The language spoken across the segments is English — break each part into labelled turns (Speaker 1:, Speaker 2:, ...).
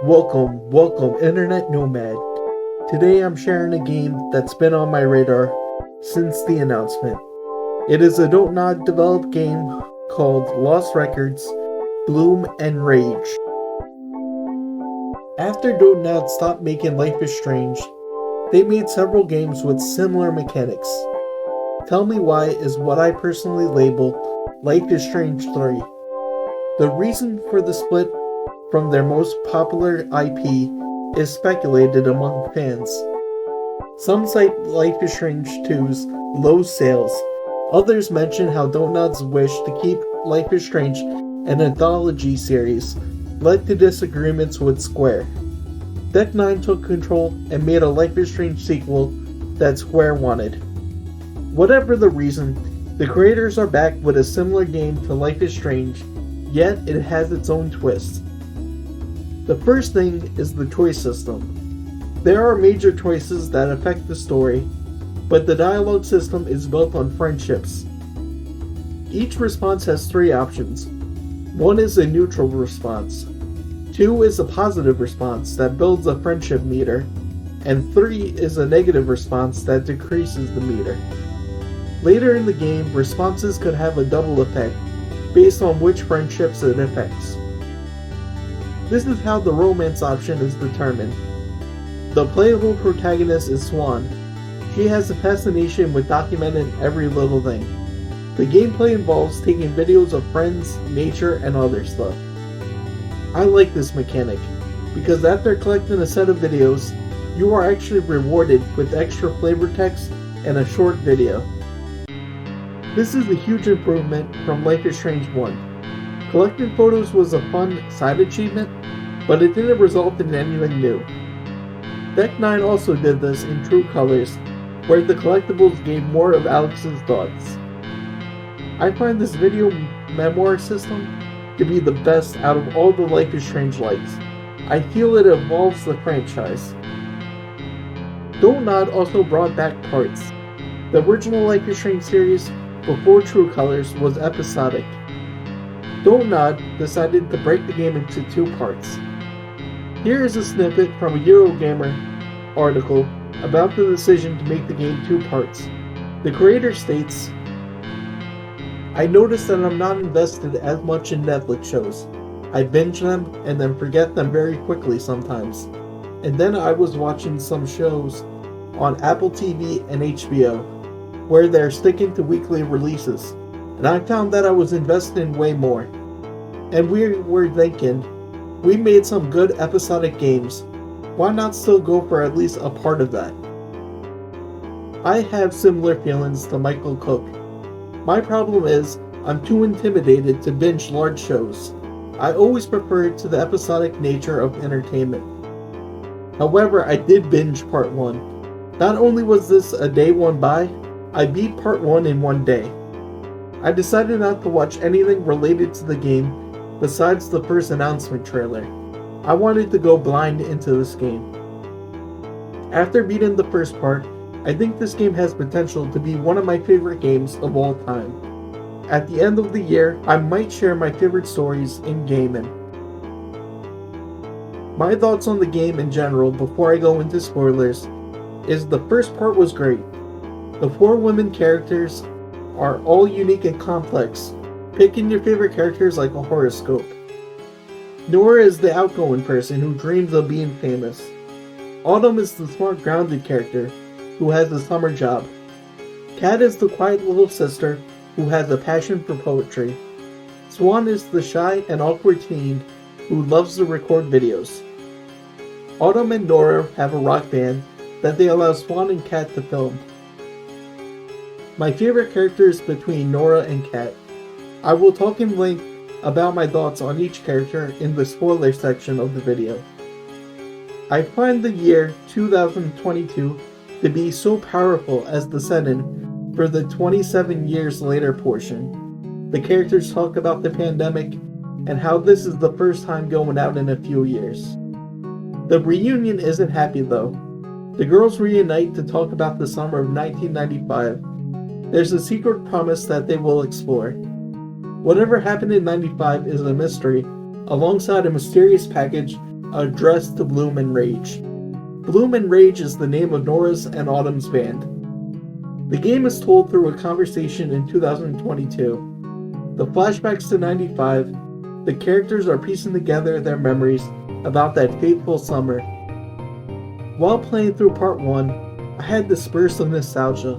Speaker 1: Welcome, Internet Nomad. Today I'm sharing a game that's been on my radar since the announcement. It is a Don't Nod developed game called Lost Records, Bloom and Rage. After Don't Nod stopped making Life is Strange, they made several games with similar mechanics. Tell Me Why is what I personally label Life is Strange 3. The reason for the split from their most popular IP is speculated among fans. Some cite Life is Strange 2's low sales. Others mention how Don't Nod's wish to keep Life is Strange an anthology series led to disagreements with Square. Deck 9 took control and made a Life is Strange sequel that Square wanted. Whatever the reason, the creators are back with a similar game to Life is Strange, yet it has its own twist. The first thing is the choice system. There are major choices that affect the story, but the dialogue system is built on friendships. Each response has 3 options. 1 is a neutral response, 2 is a positive response that builds a friendship meter, and 3 is a negative response that decreases the meter. Later in the game, responses could have a double effect based on which friendships it affects. This is how the romance option is determined. The playable protagonist is Swan. She has a fascination with documenting every little thing. The gameplay involves taking videos of friends, nature, and other stuff. I like this mechanic, because after collecting a set of videos, you are actually rewarded with extra flavor text and a short video. This is a huge improvement from Life is Strange 1. Collecting photos was a fun side achievement, but it didn't result in anything new. Deck 9 also did this in True Colors, where the collectibles gave more of Alex's thoughts. I find this video memoir system to be the best out of all the Life is Strange likes. I feel it evolves the franchise. Don't Nod also brought back parts. The original Life is Strange series before True Colors was episodic. Don't Nod decided to break the game into 2 parts. Here is a snippet from a Eurogamer article about the decision to make the game 2 parts. The creator states, "I noticed that I'm not invested as much in Netflix shows. I binge them and then forget them very quickly sometimes. And then I was watching some shows on Apple TV and HBO, where they're sticking to weekly releases. And I found that I was invested in way more. And we were thinking, we made some good episodic games. Why not still go for at least a part of that?" I have similar feelings to Michael Cook. My problem is, I'm too intimidated to binge large shows. I always prefer to the episodic nature of entertainment. However, I did binge part 1. Not only was this a day 1 buy, I beat part 1 in 1 day. I decided not to watch anything related to the game besides the first announcement trailer. I wanted to go blind into this game. After beating the first part, I think this game has potential to be one of my favorite games of all time. At the end of the year, I might share my favorite stories in gaming. My thoughts on the game in general before I go into spoilers is the first part was great. The 4 women characters are all unique and complex, picking your favorite characters like a horoscope. Nora is the outgoing person who dreams of being famous. Autumn is the smart, grounded character who has a summer job. Kat is the quiet little sister who has a passion for poetry. Swan is the shy and awkward teen who loves to record videos. Autumn and Nora have a rock band that they allow Swan and Kat to film. My favorite characters between Nora and Kat. I will talk in length about my thoughts on each character in the spoiler section of the video. I find the year 2022 to be so powerful as the setting for the 27 years later portion. The characters talk about the pandemic and how this is the first time going out in a few years. The reunion isn't happy though. The girls reunite to talk about the summer of 1995. There's a secret promise that they will explore. Whatever happened in 95 is a mystery, alongside a mysterious package Address to Bloom and Rage. Bloom and Rage is the name of Nora's and Autumn's band. The game is told through a conversation in 2022. The flashbacks to 95, the characters are piecing together their memories about that fateful summer. While playing through part 1, I had this burst of nostalgia.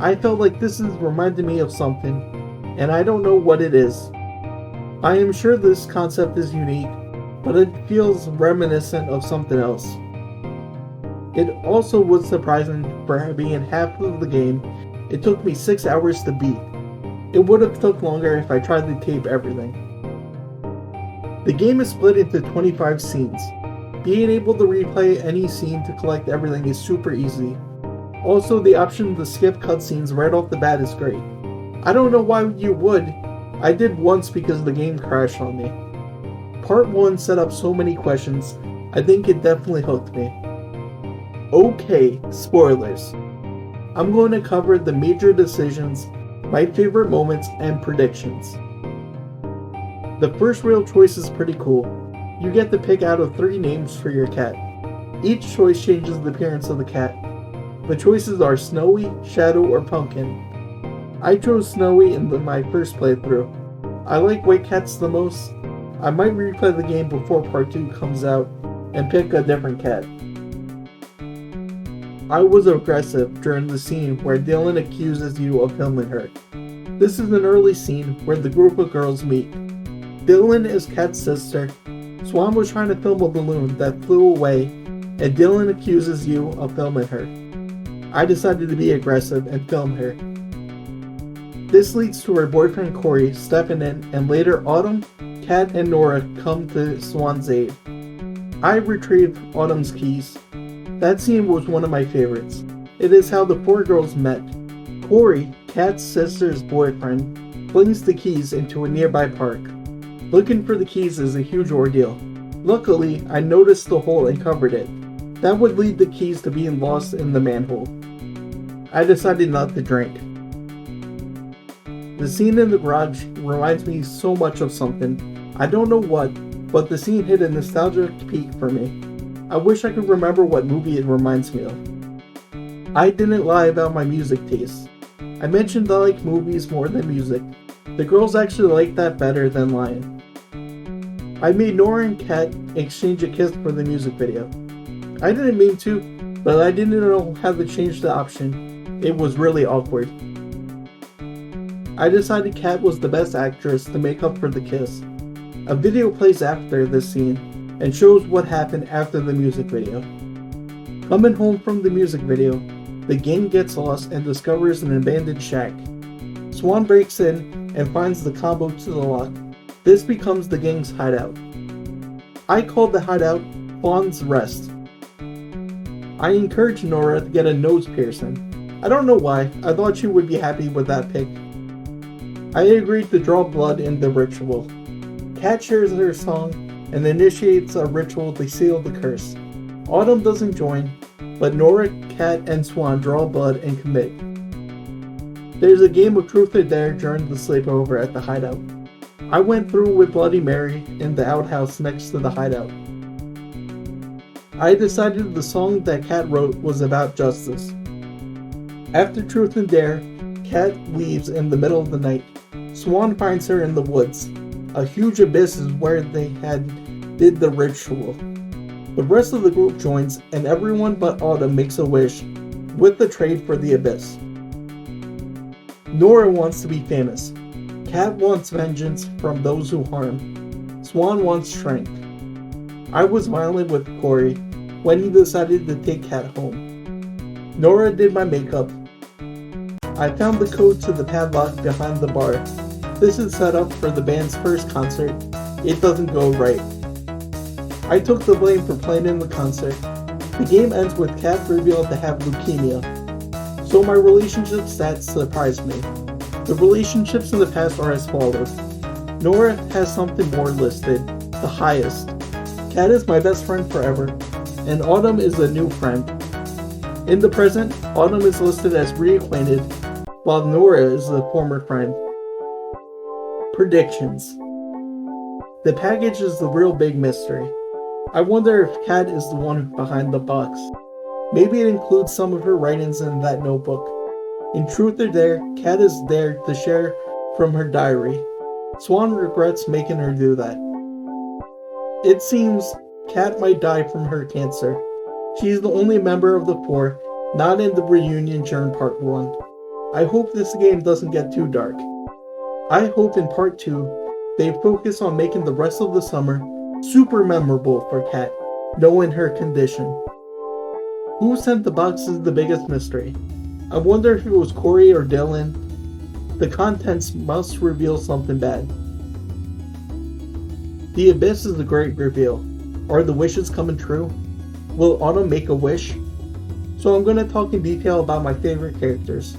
Speaker 1: I felt like this is reminding me of something, and I don't know what it is. I am sure this concept is unique, but it feels reminiscent of something else. It also was surprising for being half of the game. It took me 6 hours to beat. It would have took longer if I tried to tape everything. The game is split into 25 scenes. Being able to replay any scene to collect everything is super easy. Also, the option to skip cutscenes right off the bat is great. I don't know why you would. I did once because the game crashed on me. Part 1 set up so many questions. I think it definitely hooked me. Okay, spoilers. I'm going to cover the major decisions, my favorite moments, and predictions. The first real choice is pretty cool. You get to pick out of 3 names for your cat. Each choice changes the appearance of the cat. The choices are Snowy, Shadow, or Pumpkin. I chose Snowy in my first playthrough. I like white cats the most. I might replay the game before part 2 comes out and pick a different cat. I was aggressive during the scene where Dylan accuses you of filming her. This is an early scene where the group of girls meet. Dylan is Kat's sister. Swan was trying to film a balloon that flew away, and Dylan accuses you of filming her. I decided to be aggressive and film her. This leads to her boyfriend Corey stepping in, and later Autumn, Kat, and Nora come to Swan's aid. I retrieve Autumn's keys. That scene was one of my favorites. It is how the 4 girls met. Corey, Kat's sister's boyfriend, flings the keys into a nearby park. Looking for the keys is a huge ordeal. Luckily, I noticed the hole and covered it. That would lead the keys to being lost in the manhole. I decided not to drink. The scene in the garage reminds me so much of something. I don't know what, but the scene hit a nostalgic peak for me. I wish I could remember what movie it reminds me of. I didn't lie about my music tastes. I mentioned I like movies more than music. The girls actually like that better than lying. I made Nora and Kat exchange a kiss for the music video. I didn't mean to, but I didn't know how to change the option. It was really awkward. I decided Kat was the best actress to make up for the kiss. A video plays after this scene and shows what happened after the music video. Coming home from the music video, the gang gets lost and discovers an abandoned shack. Swan breaks in and finds the combo to the lock. This becomes the gang's hideout. I called the hideout Fawn's Rest. I encouraged Nora to get a nose piercing. I don't know why, I thought she would be happy with that pick. I agreed to draw blood in the ritual. Kat shares her song and initiates a ritual to seal the curse. Autumn doesn't join, but Nora, Kat, and Swan draw blood and commit. There's a game of truth or dare during the sleepover at the hideout. I went through with Bloody Mary in the outhouse next to the hideout. I decided the song that Kat wrote was about justice. After truth and dare, Kat leaves in the middle of the night. Swan finds her in the woods. A huge abyss is where they did the ritual. The rest of the group joins, and everyone but Autumn makes a wish with the trade for the abyss. Nora wants to be famous. Kat wants vengeance from those who harm. Swan wants strength. I was violent with Corey when he decided to take Kat home. Nora did my makeup. I found the code to the padlock behind the bar. This is set up for the band's first concert. It doesn't go right. I took the blame for playing in the concert. The game ends with Kat revealed to have leukemia. So my relationship stats surprised me. The relationships in the past are as follows. Nora has something more listed, the highest. Kat is my best friend forever, and Autumn is a new friend. In the present, Autumn is listed as reacquainted, while Nora is a former friend. Predictions. The package is the real big mystery. I wonder if Kat is the one behind the box. Maybe it includes some of her writings in that notebook. In Truth or Dare, Kat is there to share from her diary. Swan regrets making her do that. It seems Kat might die from her cancer. She is the only member of the four not in the reunion during part 1. I hope this game doesn't get too dark. I hope in part 2, they focus on making the rest of the summer super memorable for Kat, knowing her condition. Who sent the box is the biggest mystery. I wonder if it was Corey or Dylan. The contents must reveal something bad. The Abyss is a great reveal. Are the wishes coming true? Will Autumn make a wish? So I'm going to talk in detail about my favorite characters.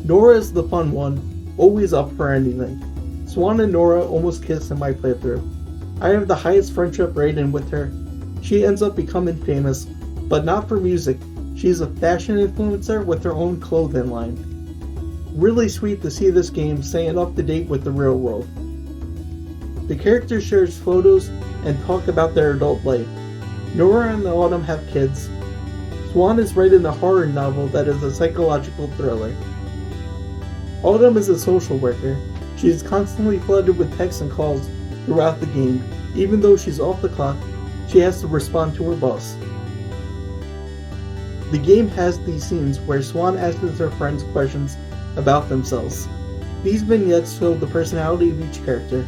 Speaker 1: Nora is the fun one, always up for anything. Swan and Nora almost kiss in my playthrough. I have the highest friendship rating with her. She ends up becoming famous, but not for music. She's a fashion influencer with her own clothing line. Really sweet to see this game staying up to date with the real world. The character shares photos and talk about their adult life. Nora and Autumn have kids. Swan is writing a horror novel that is a psychological thriller. Autumn is a social worker. She is constantly flooded with texts and calls throughout the game. Even though she's off the clock, she has to respond to her boss. The game has these scenes where Swan asks her friends questions about themselves. These vignettes show the personality of each character.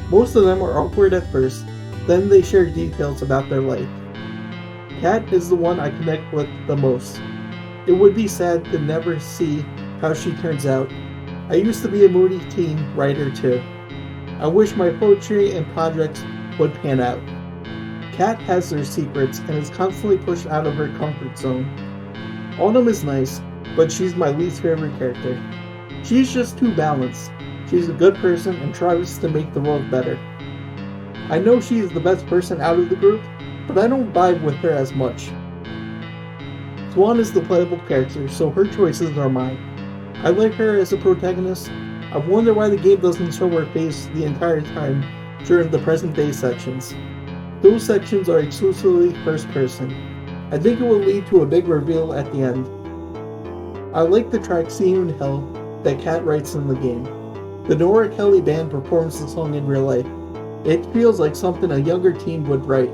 Speaker 1: Most of them are awkward at first, then they share details about their life. Kat is the one I connect with the most. It would be sad to never see how she turns out. I used to be a moody teen writer too. I wish my poetry and projects would pan out. Kat has her secrets and is constantly pushed out of her comfort zone. Autumn is nice, but she's my least favorite character. She's just too balanced. She's a good person and tries to make the world better. I know she is the best person out of the group, but I don't vibe with her as much. Swan is the playable character, so her choices are mine. I like her as a protagonist. I wonder why the game doesn't show her face the entire time during the present day sections. Those sections are exclusively first person. I think it will lead to a big reveal at the end. I like the track See You in Hell that Kat writes in the game. The Nora Kelly band performs the song in real life. It feels like something a younger teen would write.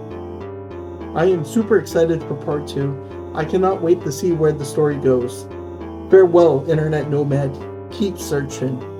Speaker 1: I am super excited for part 2. I cannot wait to see where the story goes. Farewell, Internet Nomad. Keep searching.